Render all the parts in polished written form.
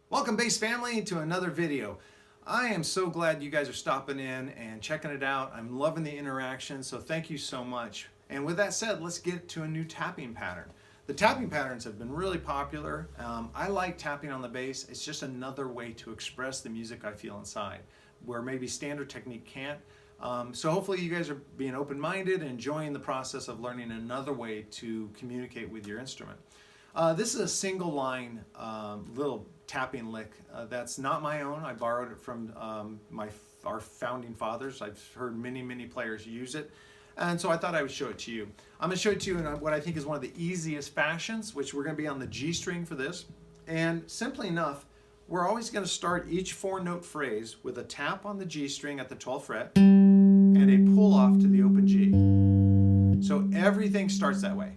Welcome, bass family, to another video. I am so glad you guys are stopping in and checking it out. I'm loving the interaction, so thank you so much. And with that said, let's get to a new tapping pattern. The tapping patterns have been really popular. I like tapping on the bass. It's just another way to express the music I feel inside, where maybe standard technique can't. So hopefully you guys are being open-minded and enjoying the process of learning another way to communicate with your instrument. This is a single line little tapping lick that's not my own. I borrowed it from our founding fathers. I've heard many players use it, and so I thought I would show it to you. I'm going to show it to you in what I think is one of the easiest fashions, which we're going to be on the G string for this. And simply enough, we're always going to start each 4-note phrase with a tap on the G string at the 12th fret and a pull off to the open G. So everything starts that way.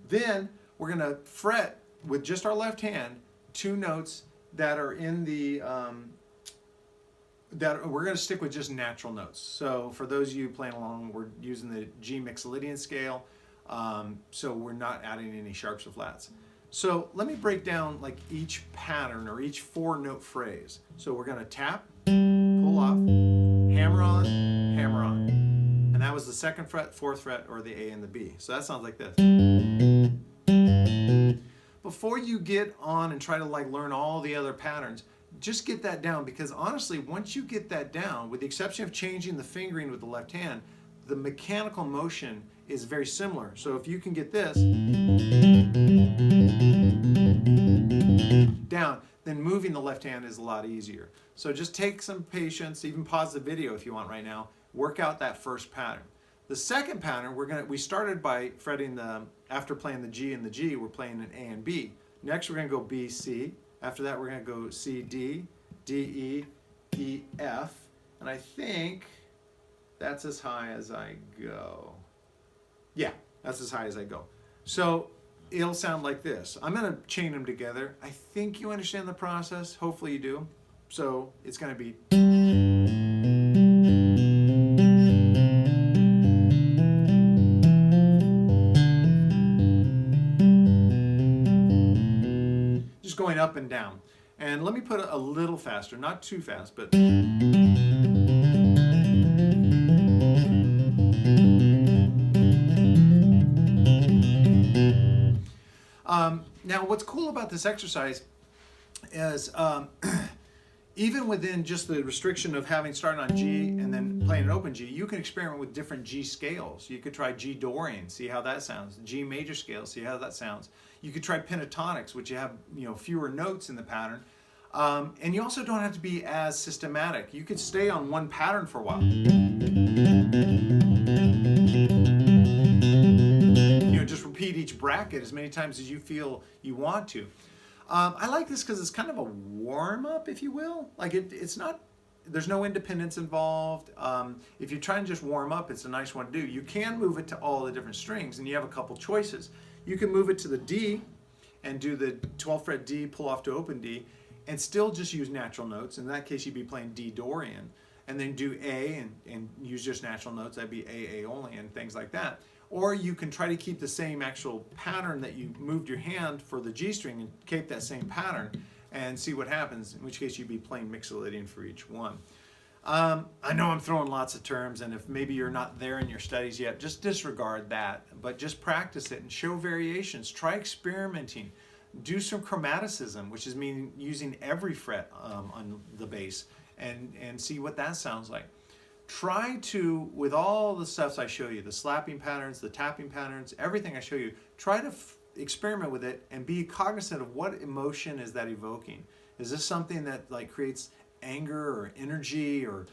Then we're going to fret with just our left hand 2 notes that are in the that we're going to stick with just natural notes. So for those of you playing along, we're using the G Mixolydian scale, so we're not adding any sharps or flats. So let me break down like each pattern or each 4-note phrase. So we're going to tap, pull off, hammer on, hammer on. And that was the 2nd fret, 4th fret, or the A and the B. So that sounds like this. Before you get on and try to learn all the other patterns, just get that down, because honestly, once you get that down, with the exception of changing the fingering with the left hand, the mechanical motion is very similar. So if you can get this down, then moving the left hand is a lot easier. So just take some patience, even pause the video if you want right now, work out that first pattern. The second pattern, we started by fretting after playing the G and the G, we're playing an A and B. Next we're going to go B, C. After that we're going to go C, D, D, E, E, F. And I think that's as high as I go. Yeah, that's as high as I go. So it'll sound like this. I'm going to chain them together. I think you understand the process. Hopefully you do. So it's going to be... going up and down. And let me put it a little faster, not too fast, but now what's cool about this exercise is even within just the restriction of starting on G and then playing an open G, you can experiment with different G scales. You could try G Dorian, see how that sounds. G major scale, see how that sounds. You could try pentatonics, which you have fewer notes in the pattern. And you also don't have to be as systematic. You could stay on one pattern for a while. Just repeat each bracket as many times as you feel you want to. I like this because it's kind of a warm-up, if you will. It's not, there's no independence involved. If you're trying to just warm up, it's a nice one to do. You can move it to all the different strings, and you have a couple choices. You can move it to the D and do the 12th fret D, pull off to open D, and still just use natural notes. In that case, you'd be playing D Dorian, and then do A and use just natural notes. That'd be A only, and things like that. Or you can try to keep the same actual pattern that you moved your hand for the G string and keep that same pattern and see what happens, in which case you'd be playing Mixolydian for each one. I know I'm throwing lots of terms, and if maybe you're not there in your studies yet, just disregard that, but just practice it and show variations. Try experimenting. Do some chromaticism, which is meaning using every fret on the bass, and see what that sounds like. Try to, with all the stuff I show you, the slapping patterns, the tapping patterns, everything I show you, try to experiment with it and be cognizant of what emotion is that evoking. Is this something that creates anger or energy or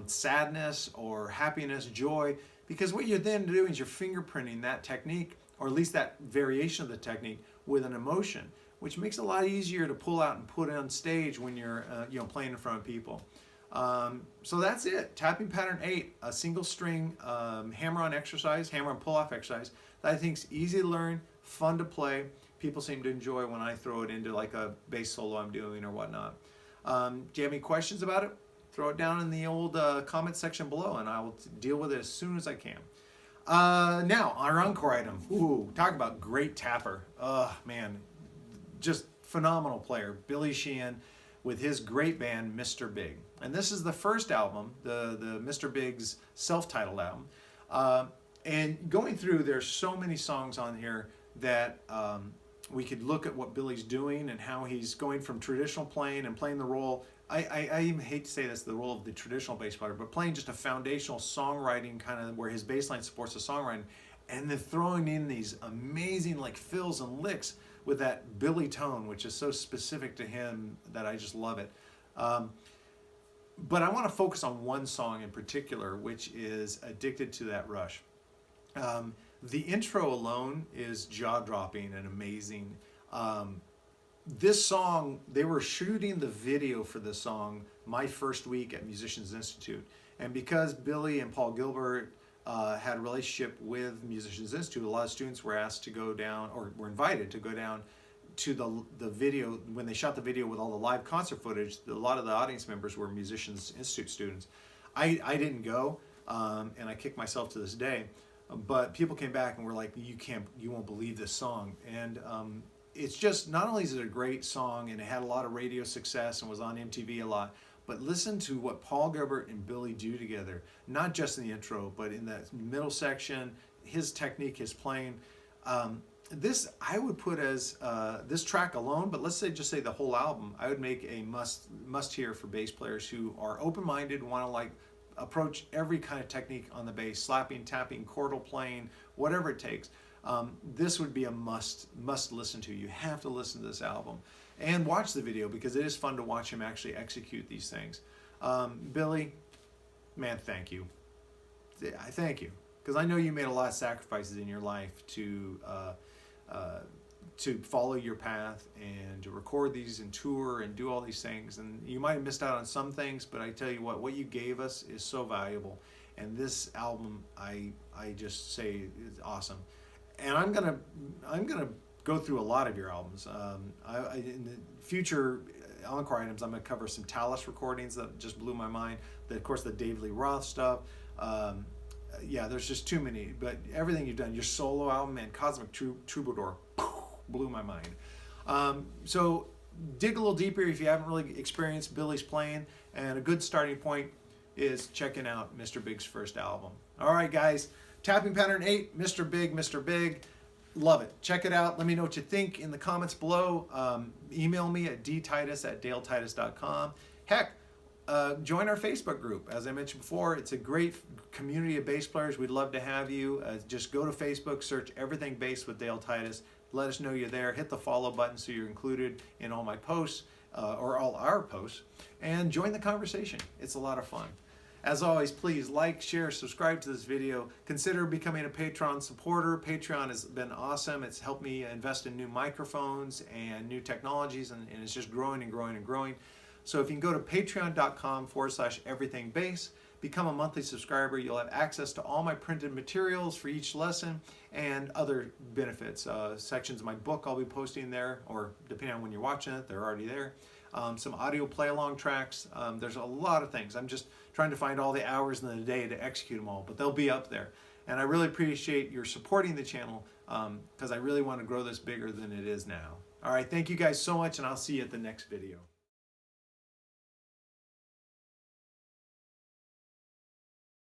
sadness or happiness, joy? Because what you're then doing is you're fingerprinting that technique, or at least that variation of the technique, with an emotion, which makes it a lot easier to pull out and put on stage when you're playing in front of people. So that's it. Tapping pattern 8, a single string hammer-on exercise, hammer-on pull-off exercise that I think is easy to learn, fun to play. People seem to enjoy when I throw it into a bass solo I'm doing or whatnot. Do you have any questions about it? Throw it down in the old comment section below, and I will deal with it as soon as I can. Now, our Encore item. Ooh, talk about great tapper. Man, just phenomenal player, Billy Sheehan, with his great band, Mr. Big. And this is the first album, the Mr. Big's self-titled album. And going through, there's so many songs on here that we could look at what Billy's doing and how he's going from traditional playing and playing the role. I even hate to say this, the role of the traditional bass player, but playing just a foundational songwriting kind of where his bass line supports the songwriting, and then throwing in these amazing like fills and licks with that Billy tone, which is so specific to him that I just love it. But I want to focus on one song in particular, which is Addicted to That Rush. The intro alone is jaw-dropping and amazing. This song, they were shooting the video for this song my first week at Musicians Institute. And because Billy and Paul Gilbert had a relationship with Musicians Institute, a lot of students were asked to go down, or were invited to go down to the video. When they shot the video with all the live concert footage, a lot of the audience members were Musicians Institute students. I didn't go, and I kick myself to this day. But people came back and were like, you won't believe this song. And it's just, not only is it a great song and it had a lot of radio success and was on MTV a lot, but listen to what Paul Gilbert and Billy do together, not just in the intro, but in that middle section, his technique, his playing. This I would put as, this track alone, but let's just say the whole album, I would make a must hear for bass players who are open-minded, want to like approach every kind of technique on the bass, slapping, tapping, chordal playing, whatever it takes. This would be a must listen to. You have to listen to this album and watch the video because it is fun to watch him actually execute these things. Billy, man, thank you. I thank you because I know you made a lot of sacrifices in your life to follow your path and to record these and tour and do all these things. And you might have missed out on some things, but I tell you what you gave us is so valuable. And this album, I just say is awesome. And I'm gonna go through a lot of your albums. In the future Encore Items, I'm gonna cover some Talus recordings that just blew my mind. Of course, the David Lee Roth stuff. Yeah, there's just too many. But everything you've done, your solo album and Cosmic Troubadour, blew my mind. So dig a little deeper if you haven't really experienced Billy's playing, and a good starting point is checking out Mr. Big's first album. All right, guys, Tapping Pattern 8, Mr. Big, Mr. Big. Love it. Check it out. Let me know what you think in the comments below. Email me at dtitus@daletitus.com. Heck, join our Facebook group. As I mentioned before, it's a great community of bass players. We'd love to have you. Just go to Facebook, search Everything Bass with Dale Titus. Let us know you're there. Hit the follow button so you're included in all my posts, or all our posts, and join the conversation. It's a lot of fun. As always, please like, share, subscribe to this video. Consider becoming a Patreon supporter. Patreon has been awesome. It's helped me invest in new microphones and new technologies, and it's just growing and growing and growing. So if you can go to patreon.com/everythingbass, become a monthly subscriber, you'll have access to all my printed materials for each lesson and other benefits. Sections of my book I'll be posting there, or depending on when you're watching it, they're already there. Some audio play-along tracks. There's a lot of things. I'm just trying to find all the hours in the day to execute them all, but they'll be up there. And I really appreciate your supporting the channel because I really want to grow this bigger than it is now. All right, thank you guys so much, and I'll see you at the next video.